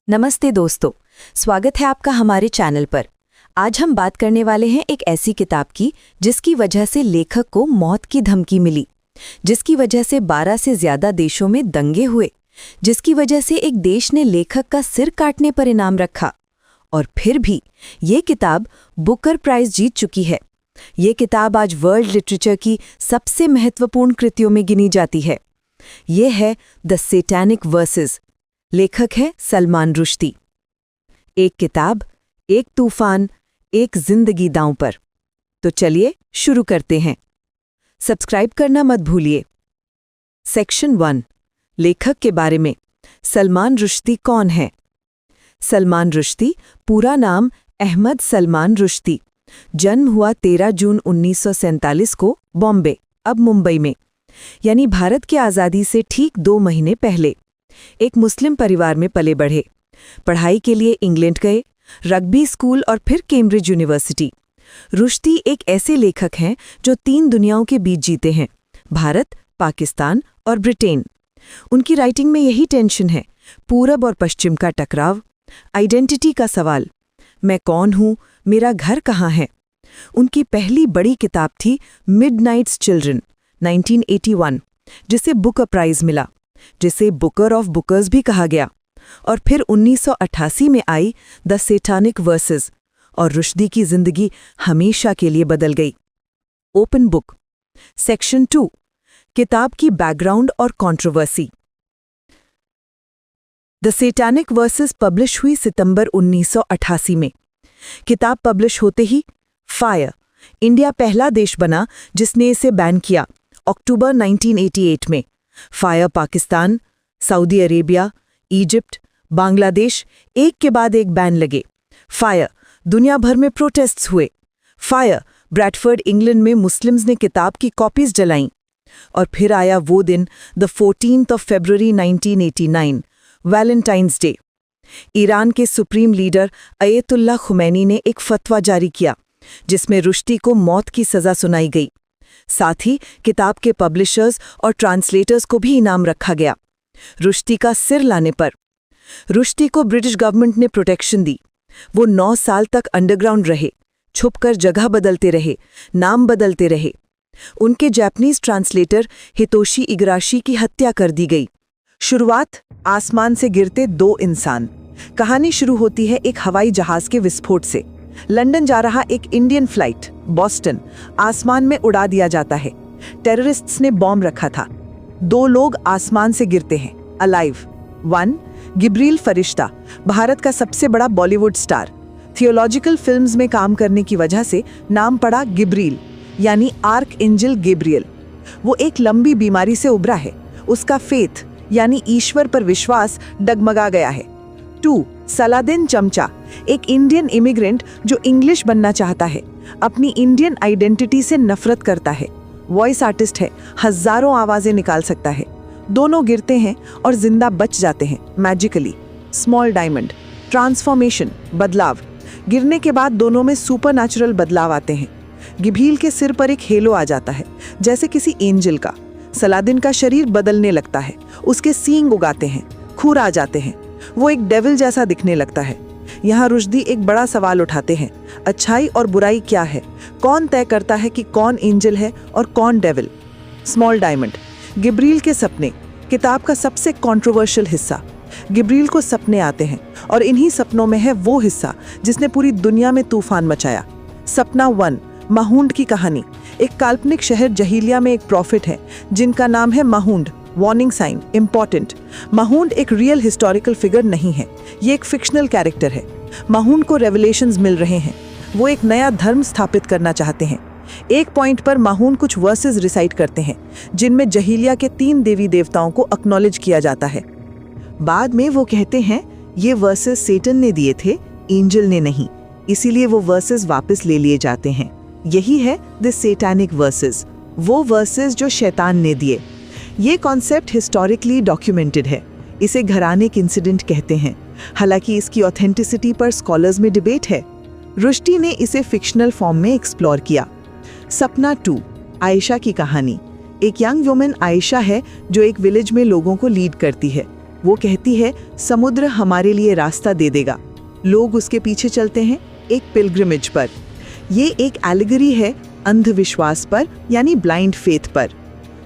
नमस्ते दोस्तों, स्वागत है आपका हमारे चैनल पर। आज हम बात करने वाले हैं एक ऐसी किताब की जिसकी वजह से लेखक को मौत की धमकी मिली, जिसकी वजह से 12 से ज्यादा देशों में दंगे हुए, जिसकी वजह से एक देश ने लेखक का सिर काटने पर इनाम रखा। और फिर भी ये किताब बुकर प्राइज जीत चुकी है। ये किताब आज वर्ल्ड लिटरेचर की सबसे महत्वपूर्ण कृतियों में गिनी जाती है। ये है द सैटानिक वर्सेस। लेखक है सलमान रुश्दी। एक किताब, एक तूफान, एक जिंदगी दांव पर। तो चलिए शुरू करते हैं। सब्सक्राइब करना मत भूलिए। सेक्शन 1, लेखक के बारे में। सलमान रुश्दी कौन है? सलमान रुश्दी, पूरा नाम अहमद सलमान रुश्दी। जन्म हुआ 13 जून 1947 को बॉम्बे, अब मुंबई में, यानी भारत की आज़ादी से ठीक 2 महीने पहले। एक मुस्लिम परिवार में पले बढ़े। पढ़ाई के लिए इंग्लैंड गए, रग्बी स्कूल और फिर कैम्ब्रिज यूनिवर्सिटी। रुश्दी एक ऐसे लेखक हैं जो 3 दुनियाओं के बीच जीते हैं, भारत, पाकिस्तान और ब्रिटेन। उनकी राइटिंग में यही टेंशन है, पूरब और पश्चिम का टकराव, आइडेंटिटी का सवाल, मैं कौन हूँ, मेरा घर कहाँ है। उनकी पहली बड़ी किताब थी मिडनाइट्स चिल्ड्रन 1981, जिसे बुकर प्राइज मिला, जिसे बुकर ऑफ बुकर्स भी कहा गया। और फिर 1988 में आई द सैटानिक वर्सेस, और रुश्दी की जिंदगी हमेशा के लिए बदल गई। Open book. सेक्शन 2, किताब की बैकग्राउंड और controversy. The satanic versus publish हुई सितंबर 1988 में। किताब पब्लिश होते ही फायर, इंडिया पहला देश बना जिसने इसे बैन किया, अक्टूबर 1988 में। Fire Pakistan, Saudi Arabia, Egypt, Bangladesh एक के बाद एक बैन लगे। फायर दुनिया भर में प्रोटेस्ट्स हुए। फायर ब्रैडफोर्ड इंग्लैंड में मुस्लिम्स ने किताब की कॉपीज जलाईं। और फिर आया वो दिन, the 14th of February 1989, Valentine's day. Iran के सुप्रीम लीडर अयतुल्लाह खुमैनी ने एक फतवा जारी किया जिसमें रुश्दी को मौत की सजा सुनाई गई। साथ ही किताब के पब्लिशर्स और ट्रांसलेटर्स को भी इनाम रखा गया। रुश्दी का सिर लाने पर रुश्दी को ब्रिटिश गवर्नमेंट ने प्रोटेक्शन दी। वो 9 साल तक अंडरग्राउंड रहे, छुपकर जगह बदलते रहे, नाम बदलते रहे। उनके जापानीज ट्रांसलेटर हितोशी इगराशी की हत्या कर दी गई। शुरुआत, आसमान से गिरते 2 इंसान। कहानी शुरू होती है एक हवाई जहाज के विस्फोट से। लंदन जा रहा एक इंडियन फ्लाइट बॉस्टन आसमान में उड़ा दिया जाता है। टेररिस्ट्स ने बॉम्ब रखा था। 2 लोग आसमान से गिरते हैं, अलाइव। 1, गिब्रील फरिश्ता, भारत का सबसे बड़ा बॉलीवुड स्टार। थियोलॉजिकल फिल्म्स में काम करने की वजह से नाम पड़ा गिब्रील, यानी आर्क एंजल गैब्रियल। वो एक लंबी बीमारी से उबरा है। उसका फेथ यानी ईश्वर पर विश्वास डगमगा गया है। 2, सलादिन चमचा, एक इंडियन इमिग्रेंट जो इंग्लिश बनना चाहता है, अपनी इंडियन आइडेंटिटी से नफरत करता है। वॉइस आर्टिस्ट है, हजारों आवाजें निकाल सकता है। दोनों गिरते हैं और जिंदा बच जाते हैं मैजिकली। स्मॉल डायमंड, ट्रांसफॉर्मेशन, बदलाव। गिरने के बाद दोनों में सुपरनैचुरल बदलाव आते हैं। गिब्रील के सिर पर एक हेलो आ जाता है, जैसे किसी एंजल का। सलादिन का शरीर बदलने लगता है, उसके सींग उगाते हैं, खुर आ जाते हैं, वो एक डेविल जैसा दिखने लगता है। यहाँ रुश्दी एक बड़ा सवाल उठाते हैं, अच्छाई और बुराई क्या है? कौन तय करता है कि कौन एंजल है और कौन डेविल? स्मॉल डायमंड, गिब्रील के सपने, किताब का सबसे कंट्रोवर्शियल हिस्सा। गिब्रील को सपने आते हैं और इन्हीं सपनों में है वो हिस्सा जिसने पूरी दुनिया में तूफान मचाया। सपना 1, माहूंड की कहानी। एक काल्पनिक शहर जहीलिया में एक प्रॉफिट है जिनका नाम है Mahound. Warning sign, important. Mahound एक रियल हिस्टोरिकल फिगर नहीं है, ये एक फिक्शनल कैरेक्टर है। माहूंड को रेवलेशंस मिल रहे हैं, वो एक नया धर्म स्थापित करना चाहते हैं। एक पॉइंट पर माहूंड कुछ वर्सेस रिसाइट करते हैं जिनमें जहीलिया के 3 देवी देवताओं को एक्नॉलेज किया जाता है। बाद में वो कहते हैं ये वर्सेस सेटन ने दिए थे, एंजल ने नहीं, इसीलिए वो वर्सेस वापस ले लिए जाते हैं। यही है द सैटानिक वर्सेस, वो वर्सेस जो शैतान ने दिए। ये कॉन्सेप्ट हिस्टोरिकली डॉक्यूमेंटेड है। इसे घरानिक इंसिडेंट कहते हैं, हालांकि इसकी ऑथेंटिसिटी पर स्कॉलर्स में डिबेट है। रुश्दी ने इसे फिक्शनल फॉर्म में एक्सप्लोर किया। सपना 2, आयशा की कहानी। एक यंग वुमन आयशा है जो एक विलेज में लोगों को लीड करती है। वो कहती है समुद्र हमारे लिए रास्ता दे देगा। लोग उसके पीछे चलते हैं एक पिलग्रिमेज पर। ये एक एलिगरी है अंधविश्वास पर, यानी ब्लाइंड फेथ पर।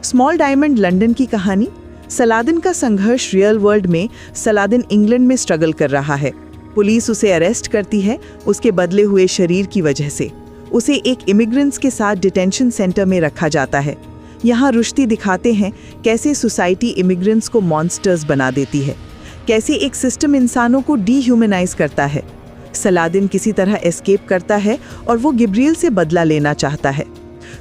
स्मॉल डायमंड लंदन की कहानी। सलादिन का संघर्ष रियल वर्ल्ड में। सलादिन इंग्लैंड में स्ट्रगल कर रहा है। पुलिस उसे अरेस्ट करती है उसके बदले हुए शरीर की वजह से। उसे एक इमिग्रेंट्स के साथ डिटेंशन सेंटर में रखा जाता है। यहाँ रुश्ती दिखाते हैं कैसे सोसाइटी इमिग्रेंट्स को मॉन्स्टर्स बना देती है, कैसे एक सिस्टम इंसानों को डीह्यूमनाइज करता है। सलादिन किसी तरह एस्केप करता है और वो गिब्रियल से बदला लेना चाहता है।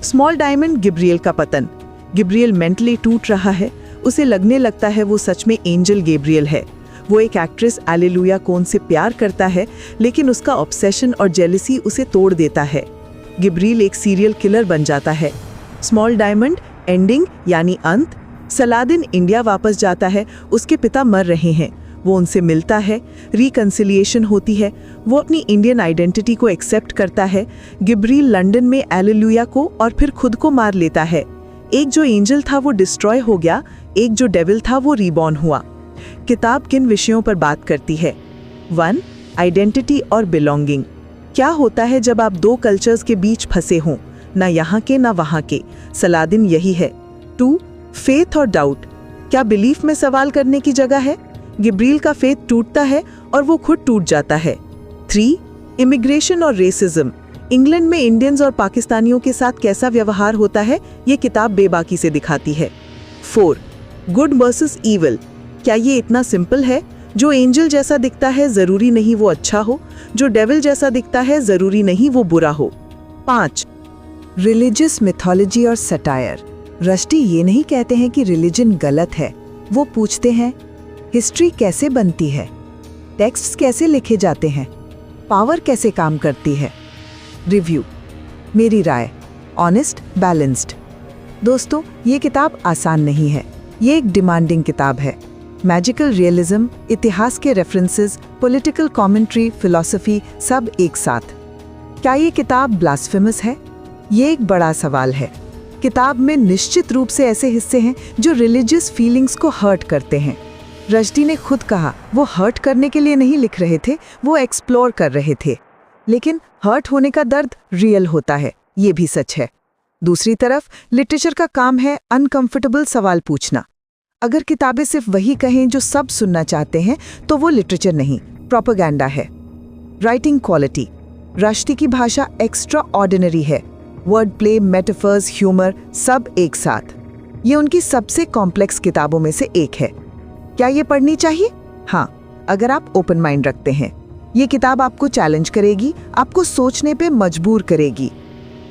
स्मॉल डायमंड गिब्रियल का पतन। गिब्रियल मेंटली टूट रहा है। उसे लगने लगता है वो सच में एंजल गैब्रियल है। वो एक एक्ट्रेस एलेलुया कोन से प्यार करता है, लेकिन उसका ऑब्सेशन और जेलसी उसे तोड़ देता है। गिब्रियल एक सीरियल किलर बन जाता है। स्मॉल डायमंड एंडिंग यानी अंत। सलादिन इंडिया वापस जाता है। उसके पिता मर रहे हैं। वो उनसे मिलता है, रिकंसिलिएशन होती है। वो अपनी इंडियन आइडेंटिटी को एक्सेप्ट करता है। गिब्रियल लंदन में एलेलुया को और फिर खुद को मार लेता है। एक जो एंजल था वो डिस्ट्रॉय हो गया, एक जो डेविल था वो रीबॉर्न हुआ। किताब किन विषयों पर बात करती है? 1. आइडेंटिटी और बिलोंगिंग। क्या होता है जब आप दो कल्चर्स के बीच फंसे हों, ना यहाँ के ना वहाँ के? सलादिन यही है। 2. फेथ और डाउट। क्या बिलीफ में सवाल करने की जगह है? गिब्रियल का फेथ टूटता है और वो खुद टूट जाता है। 3. इमिग्रेशन और रेसिज्म। इंग्लैंड में इंडियंस और पाकिस्तानियों के साथ कैसा व्यवहार होता है, ये किताब बेबाकी से दिखाती है। 4. Good versus evil. क्या ये इतना सिंपल है? जो एंजल जैसा दिखता है जरूरी नहीं वो अच्छा हो, जो डेविल जैसा दिखता है जरूरी नहीं वो बुरा हो। 5. रिलीजियस मिथोलॉजी और सटायर। रश्दी ये नहीं कहते हैं कि रिलीजन गलत है, वो पूछते हैं हिस्ट्री कैसे बनती है, टेक्स्ट्स कैसे लिखे जाते हैं, पावर कैसे काम करती है। रिव्यू। मेरी राय, ऑनेस्ट, बैलेंस्ड। दोस्तों, ये किताब आसान नहीं है। ये एक डिमांडिंग किताब है। मैजिकल रियलिज्म, इतिहास के रेफरेंसेस, पॉलिटिकल कमेंट्री, फिलॉसफी, सब एक साथ। क्या ये किताब ब्लास्फेमस है? ये एक बड़ा सवाल है। किताब में निश्चित रूप से ऐसे हिस्से हैं जो रिलीजियस फीलिंग्स को हर्ट करते हैं। रश्दी ने खुद कहा वो हर्ट करने के लिए नहीं लिख रहे थे, वो एक्सप्लोर कर रहे थे। लेकिन हर्ट होने का दर्द रियल होता है, ये भी सच है। दूसरी तरफ लिटरेचर का काम है अनकंफर्टेबल सवाल पूछना। अगर किताबें सिर्फ वही कहें जो सब सुनना चाहते हैं तो वो लिटरेचर नहीं, प्रोपेगेंडा है। Writing quality. रश्दी की भाषा एक्स्ट्रा ऑर्डिनरी है। वर्ड प्ले, मेटाफर्स, ह्यूमर, सब एक साथ। ये उनकी सबसे कॉम्प्लेक्स किताबों में से एक है। क्या ये पढ़नी चाहिए? हाँ, अगर आप ओपन माइंड रखते हैं। ये किताब आपको चैलेंज करेगी, आपको सोचने पे मजबूर करेगी।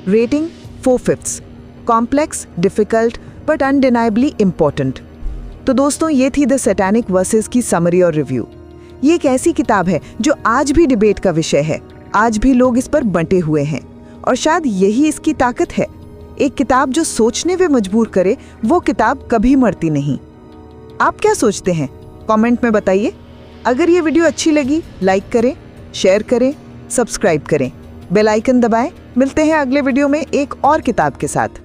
Rating 4/5। Complex, difficult but undeniably important. तो दोस्तों, ये थी द सैटेनिक वर्सेस की समरी और रिव्यू। ये एक ऐसी किताब है जो आज भी डिबेट का विषय है। आज भी लोग इस पर बंटे हुए हैं और शायद यही इसकी ताकत है। एक किताब जो सोचने पे मजबूर करे, वो किताब कभी मरती नहीं। आप क्या सोचते हैं? कमेंट में बताइए। अगर ये वीडियो अच्छी लगी, लाइक करें, शेयर करें, सब्सक्राइब करें, बेल आइकन दबाएं। मिलते हैं अगले वीडियो में एक और किताब के साथ।